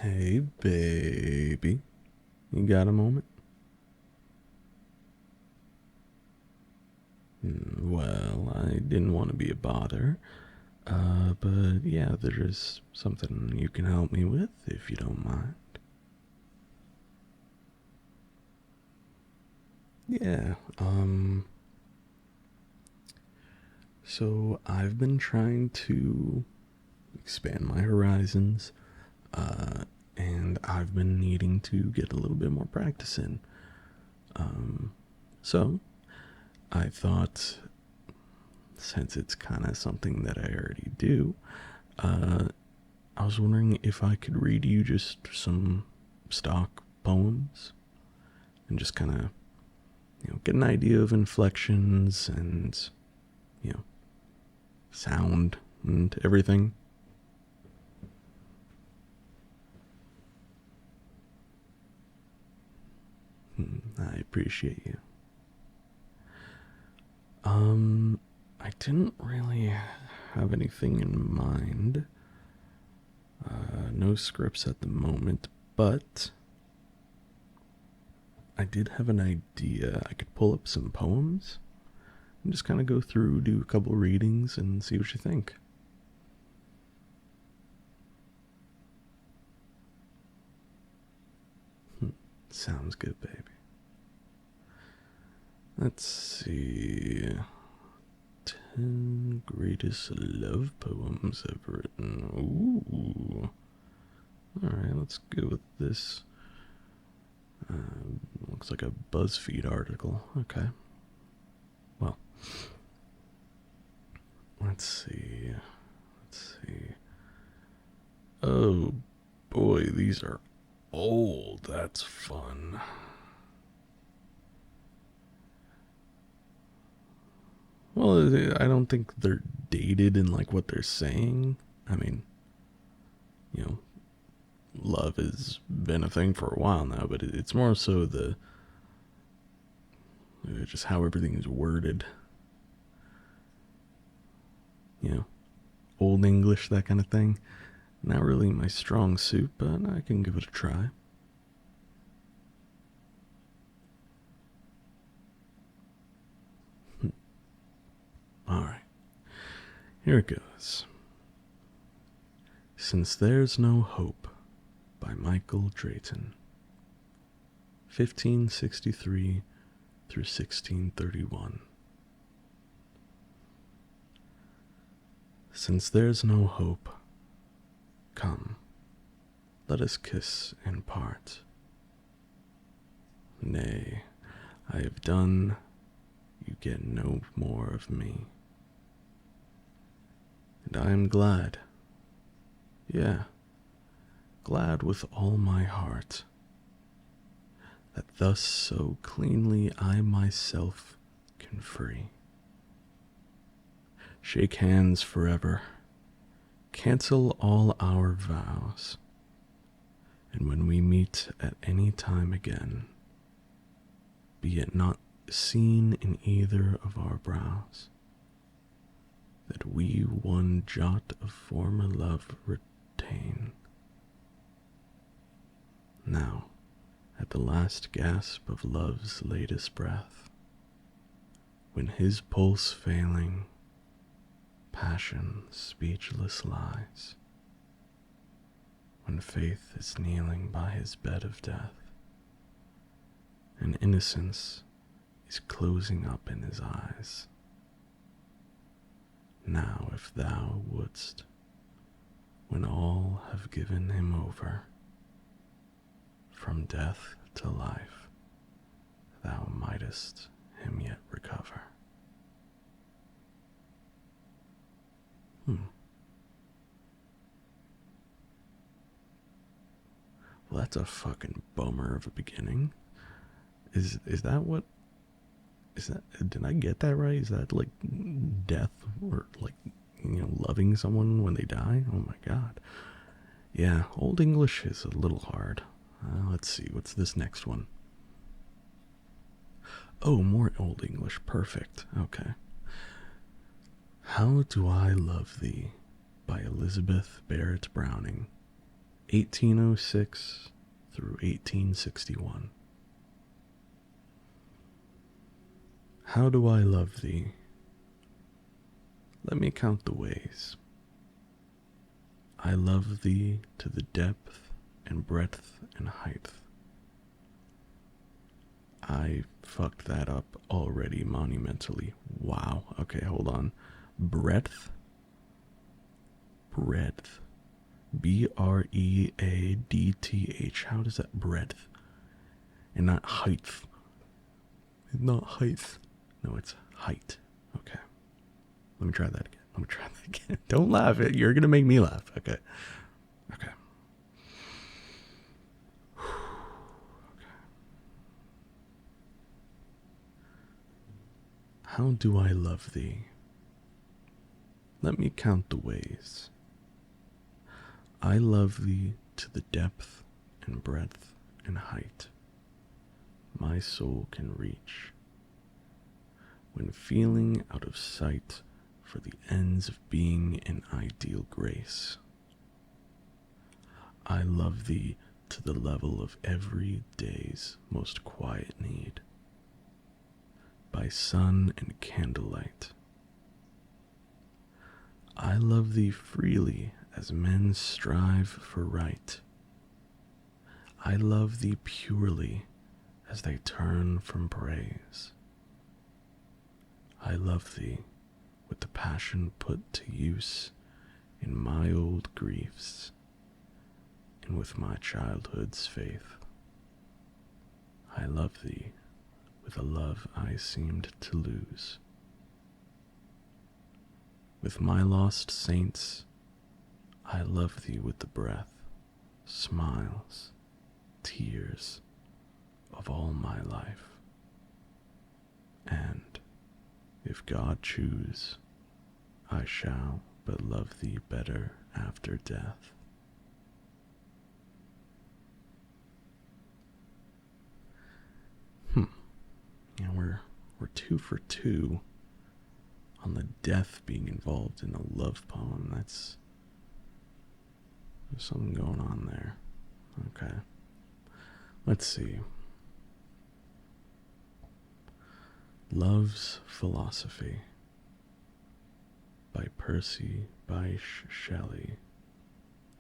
Hey, baby. You got a moment? Well, I didn't want to be a bother. But yeah, there is something you can help me with if you don't mind. Yeah, so I've been trying to expand my horizons, uh, and I've been needing to get a little bit more practice in. So I thought, since it's kind of something that I already do, uh, I was wondering if I could read you just some stock poems and just kind of, get an idea of inflections and, you know, sound and everything. I appreciate you. Um, I didn't really have anything in mind. No scripts at the moment, but I did have an idea. I could pull up some poems and just kind of go through, do a couple readings, and see what you think. Sounds good, baby. Let's see. 10 greatest love poems I've written. Ooh. Alright, let's go with this. Looks like a BuzzFeed article. Okay. Well, let's see. Let's see. Oh boy, these are old. That's fun. Well, I don't think they're dated in like what they're saying. I mean, you know, love has been a thing for a while now, but it's more so the just how everything is worded. You know, old English, that kind of thing. Not really my strong suit, but I can give it a try. All right, here it goes. Since There's No Hope by Michael Drayton, 1563 through 1631. Since there's no hope, come, let us kiss and part. Nay, I have done, you get no more of me. And I am glad, yeah, glad with all my heart, that thus so cleanly I myself can free. Shake hands forever, cancel all our vows, and when we meet at any time again, be it not seen in either of our brows, that we one jot of former love retain. Now, at the last gasp of love's latest breath, when his pulse failing, passion speechless lies, when faith is kneeling by his bed of death, and innocence is closing up in his eyes. Now, if thou wouldst, when all have given him over, from death to life, thou mightest him yet recover. Well, that's a fucking bummer of a beginning. Is that what? Is that? Did I get that right? Is that like death or like loving someone when they die? Oh my god. Yeah, Old English is a little hard. Let's see, what's this next one? Oh, more Old English. Perfect. Okay. How Do I Love Thee by Elizabeth Barrett Browning, 1806 through 1861. How do I love thee? Let me count the ways. I love thee to the depth and breadth and height. I fucked that up already monumentally. Wow. Okay, hold on. Breadth? Breadth. Breadth. How does that breadth? And not height. Not height. No, it's height. Okay. Let me try that again. Don't laugh. You're going to make me laugh. Okay. Okay. How do I love thee? Let me count the ways. I love thee to the depth and breadth and height my soul can reach. When feeling out of sight for the ends of being in ideal grace. I love thee to the level of every day's most quiet need. By sun and candlelight. I love thee freely as men strive for right. I love thee purely as they turn from praise. I love thee with the passion put to use in my old griefs and with my childhood's faith. I love thee with a love I seemed to lose. With my lost saints, I love thee with the breath, smiles, tears of all my life. And if God choose, I shall but love thee better after death. And we're 2 for 2 on the death being involved in a love poem. There's something going on there. Okay. Let's see. Love's Philosophy by Percy Bysshe Shelley,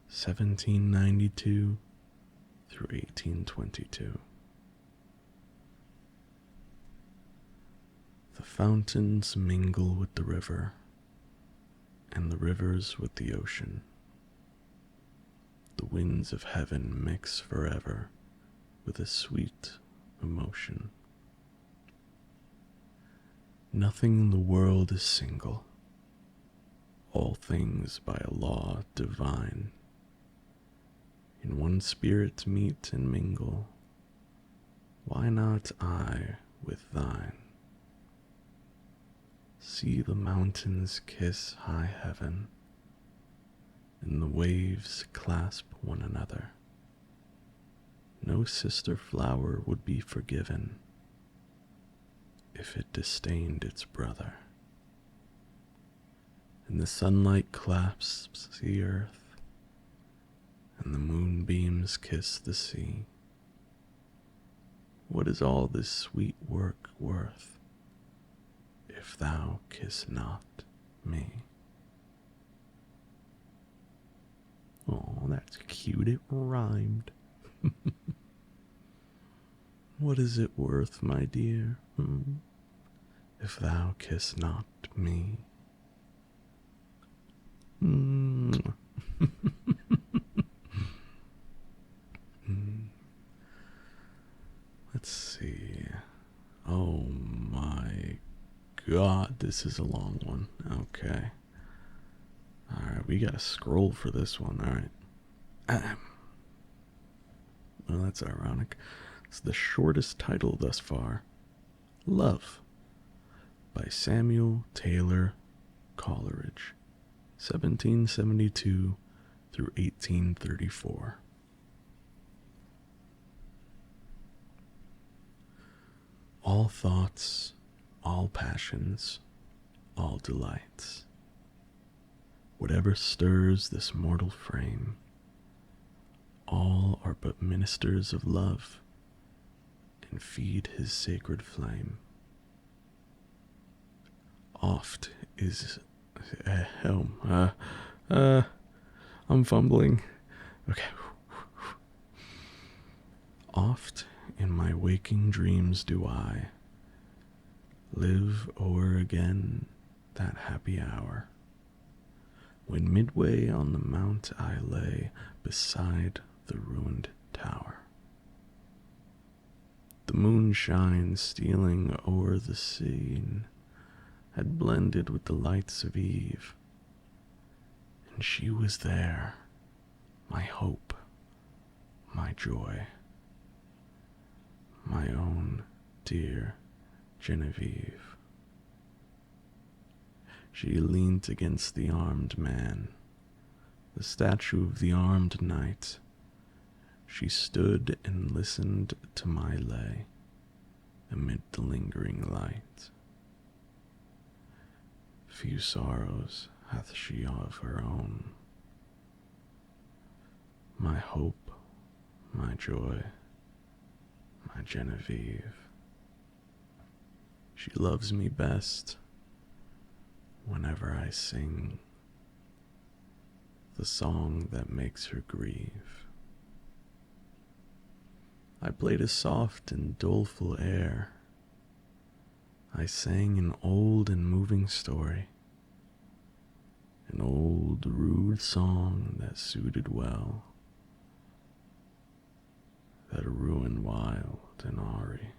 1792 through 1822. The fountains mingle with the river, and the rivers with the ocean. The winds of heaven mix forever with a sweet emotion. Nothing in the world is single, all things by a law divine. In one spirit meet and mingle, why not I with thine? See the mountains kiss high heaven, and the waves clasp one another. No sister flower would be forgiven if it disdained its brother. And the sunlight clasps the earth, and the moonbeams kiss the sea. What is all this sweet work worth, if thou kiss not me? Oh, that's cute, it rhymed. What is it worth, my dear, if thou kiss not me? Let's see. Oh my God, this is a long one. Okay. Alright, we gotta scroll for this one. Alright. Well, that's ironic. It's the shortest title thus far. Love by Samuel Taylor Coleridge, 1772 through 1834. All thoughts, all passions, all delights, whatever stirs this mortal frame, all are but ministers of love and feed his sacred flame. Oft is helm. I'm fumbling. Okay. Oft in my waking dreams do I live o'er again that happy hour, when midway on the mount I lay beside the ruined tower. The moonshine stealing o'er the scene had blended with the lights of eve, and she was there, my hope, my joy, my own dear Genevieve. She leaned against the armed man, the statue of the armed knight. She stood and listened to my lay amid the lingering light. Few sorrows hath she of her own, my hope, my joy, my Genevieve. She loves me best whenever I sing the song that makes her grieve. I played a soft and doleful air. I sang an old and moving story, an old rude song that suited well that ruin wild and airy.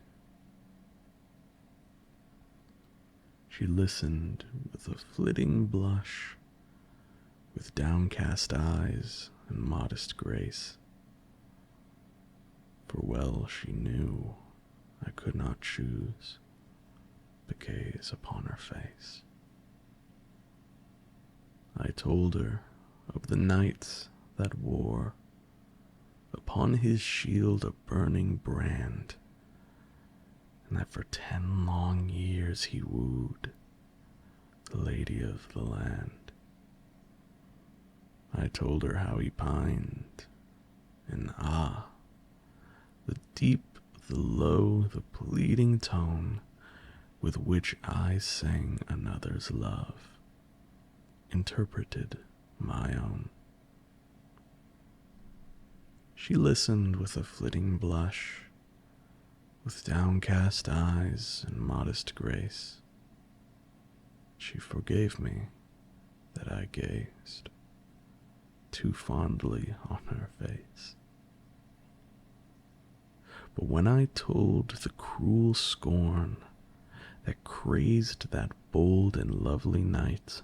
She listened with a flitting blush, with downcast eyes and modest grace, for well she knew I could not choose but gaze upon her face. I told her of the knight that wore upon his shield a burning brand, and that for 10 long years he wooed the lady of the land. I told her how he pined, and the deep, the low, the pleading tone with which I sang another's love interpreted my own. She listened with a flitting blush, with downcast eyes and modest grace. She forgave me that I gazed too fondly on her face. But when I told the cruel scorn that crazed that bold and lovely knight,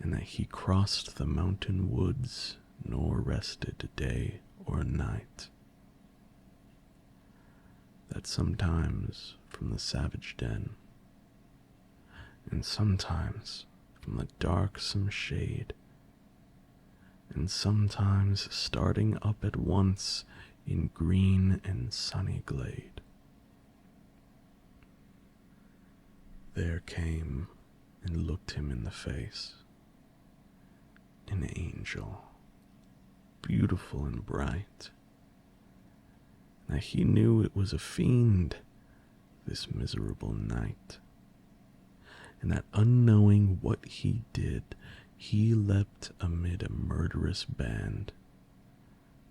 and that he crossed the mountain woods nor rested day or night, that sometimes from the savage den, and sometimes from the darksome shade, and sometimes starting up at once in green and sunny glade, there came and looked him in the face an angel, beautiful and bright, that he knew it was a fiend, this miserable night, and that unknowing what he did, he leapt amid a murderous band,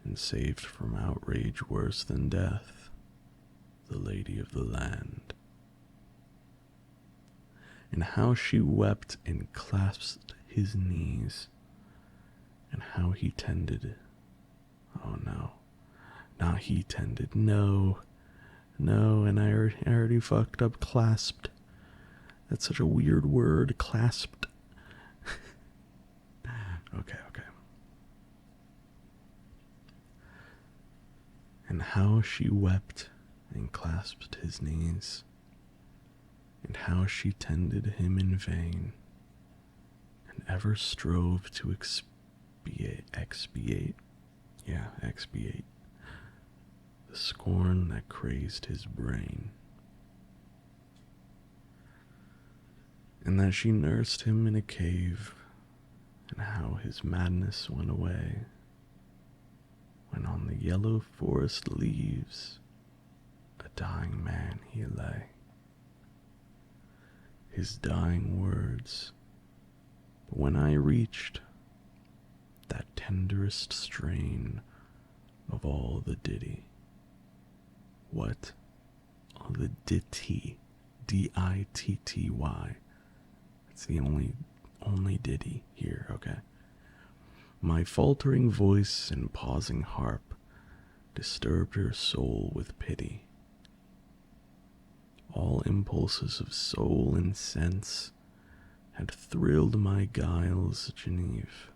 and saved from outrage worse than death the lady of the land. And how she wept and clasped his knees, and how he tended, oh no, not he tended, no, and I already fucked up clasped. That's such a weird word, clasped. Okay. And how she wept and clasped his knees, and how she tended him in vain, and ever strove to expiate the scorn that crazed his brain, and that she nursed him in a cave, and how his madness went away, when on the yellow forest leaves a dying man he lay. His dying words, but when I reached that tenderest strain of all the ditty, what? All the ditty, Ditty. It's the only ditty here, okay? My faltering voice and pausing harp disturbed her soul with pity. All impulses of soul and sense had thrilled my guiles, Genevieve.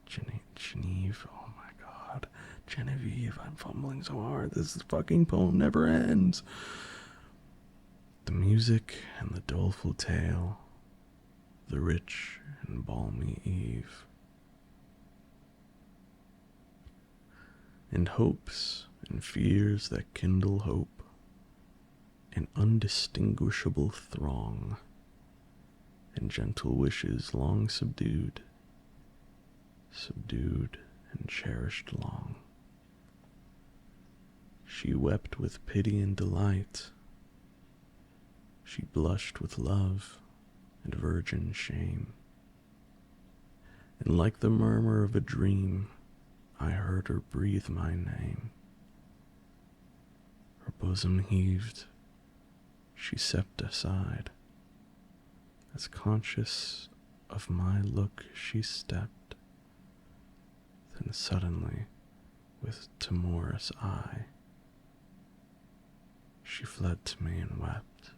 Genevieve, oh my god. Genevieve, I'm fumbling so hard. This fucking poem never ends. The music and the doleful tale, the rich and balmy eve, and hopes and fears that kindle hope, an undistinguishable throng, and gentle wishes long subdued and cherished long. She wept with pity and delight. She blushed with love and virgin shame. And like the murmur of a dream, I heard her breathe my name. Her bosom heaved, she stepped aside. As conscious of my look she stepped, then suddenly, with timorous eye, she fled to me and wept.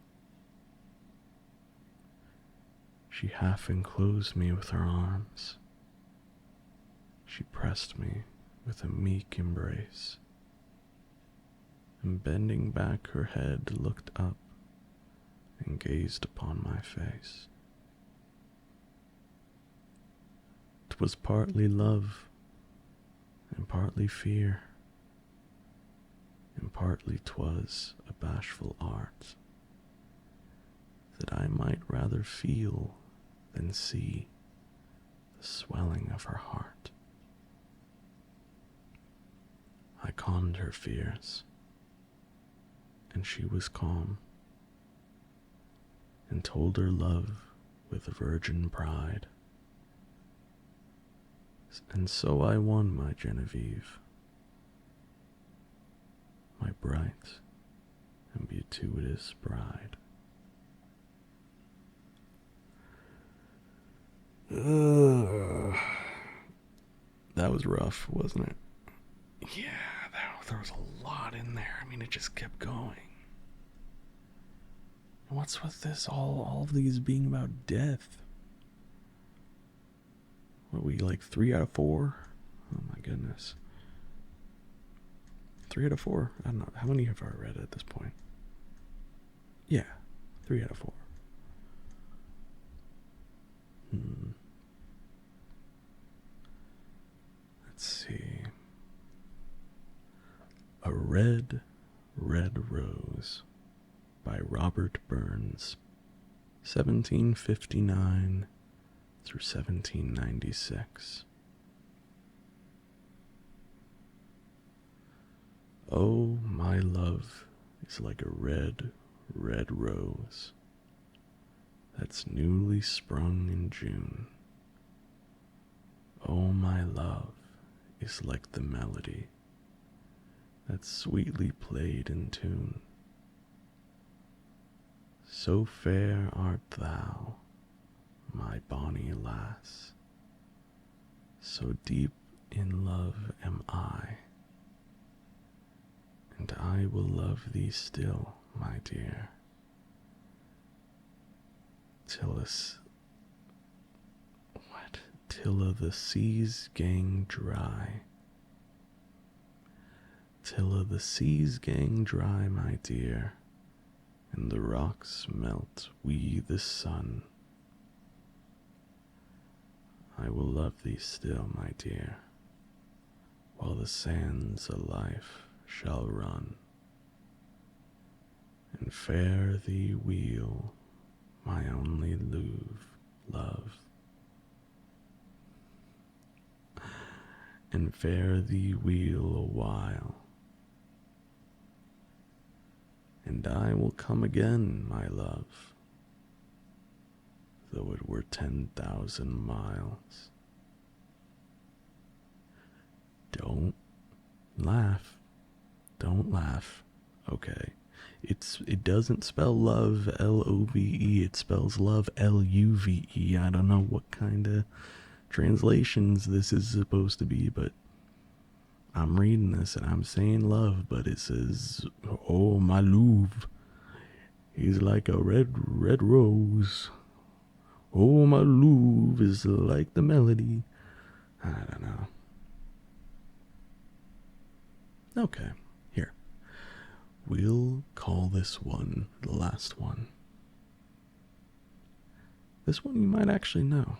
She half enclosed me with her arms. She pressed me with a meek embrace, and bending back her head looked up and gazed upon my face. 'Twas partly love and partly fear, and partly 'twas a bashful art, that I might rather feel than see the swelling of her heart. I calmed her fears, and she was calm, and told her love with virgin pride. And so I won my Genevieve, my bright and beauteous bride. That was rough, wasn't it? Yeah, there was a lot in there. I mean, it just kept going. What's with this? All of these being about death. What are we, like 3 out of 4? Oh my goodness. 3 out of 4? I don't know. How many have I read at this point? Yeah, 3 out of 4. Let's see. A Red, Red Rose by Robert Burns, 1759 through 1796. Oh, my love is like a red, red rose that's newly sprung in June. Oh, my love is like the melody that's sweetly played in tune. So fair art thou, my bonny lass, so deep in love am I, and I will love thee still, my dear, till the seas gang dry. Till the seas gang dry, my dear, and the rocks melt we the sun. I will love thee still, my dear, while the sands of life shall run, and fare thee weel, my only love. and fare thee weel a while. And I will come again, my love, though it were 10,000 miles. Don't laugh. Don't laugh. Okay. It doesn't spell love Love. It spells love Luve. I don't know what kind of translations this is supposed to be, but I'm reading this and I'm saying love, but it says, oh, my Louvre. He's like a red rose. Oh, my Louvre is like the melody. I don't know. Okay, here. We'll call this one the last one. This one you might actually know.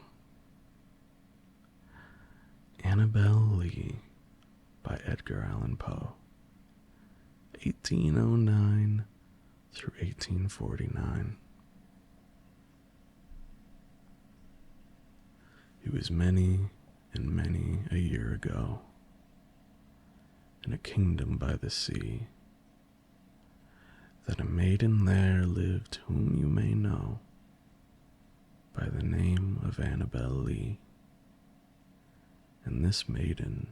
Annabel Lee by Edgar Allan Poe. 1809 through 1849. It was many and many a year ago, in a kingdom by the sea, that a maiden there lived whom you may know by the name of Annabel Lee. And this maiden,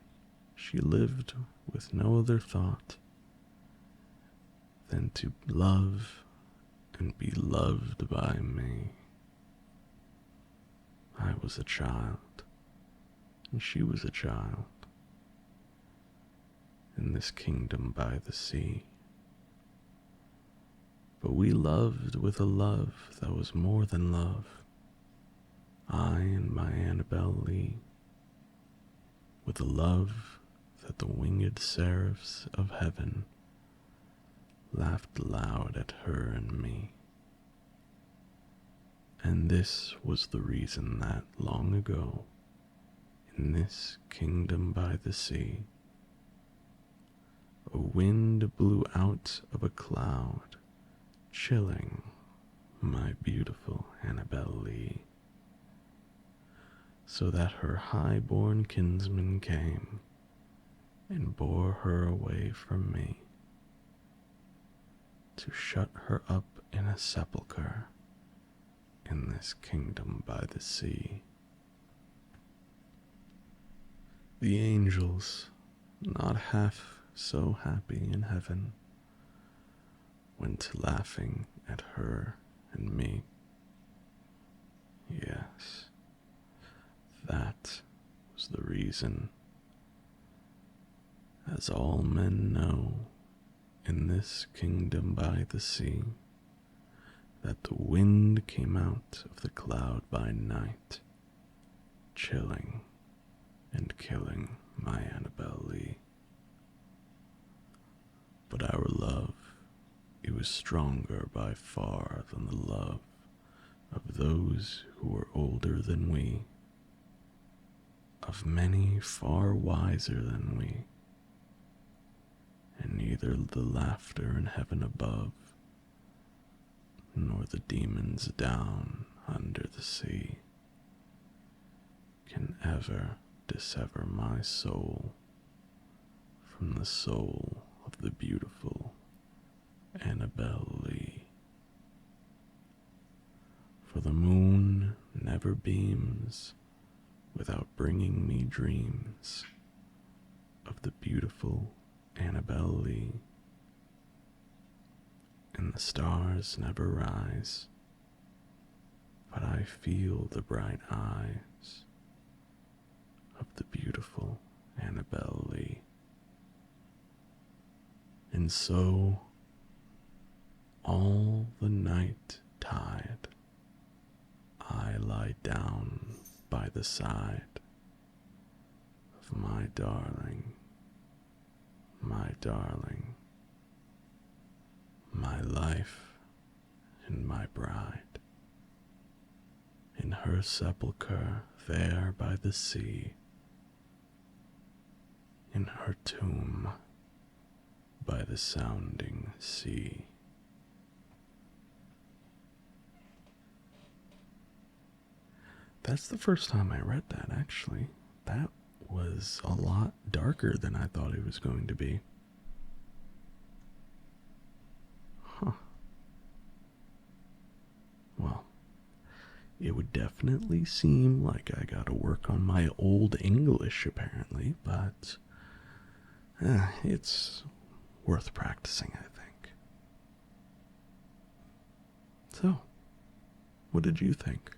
she lived with no other thought than to love and be loved by me. I was a child, and she was a child, in this kingdom by the sea. But we loved with a love that was more than love, I and my Annabel Lee, with a love that the winged seraphs of heaven laughed loud at her and me. And this was the reason that, long ago, in this kingdom by the sea, a wind blew out of a cloud, chilling my beautiful Annabel Lee, so that her high-born kinsman came and bore her away from me, to shut her up in a sepulchre in this kingdom by the sea. The angels, not half so happy in heaven, went laughing at her and me. Yes, that was the reason. As all men know, in this kingdom by the sea, that the wind came out of the cloud by night, chilling and killing my Annabel Lee. But our love, it was stronger by far than the love of those who were older than we, of many far wiser than we, and neither the laughter in heaven above, nor the demons down under the sea, can ever dissever my soul from the soul of the beautiful Annabel Lee. For the moon never beams without bringing me dreams of the beautiful Annabel Lee, and the stars never rise, but I feel the bright eyes of the beautiful Annabel Lee. And so, all the night tide, I lie down by the side of my darling, my darling, my life and my bride, in her sepulchre there by the sea, in her tomb by the sounding sea. That's the first time I read that, actually. That was a lot darker than I thought it was going to be. Huh. Well, it would definitely seem like I gotta work on my old English, apparently, but it's worth practicing, I think. So, what did you think?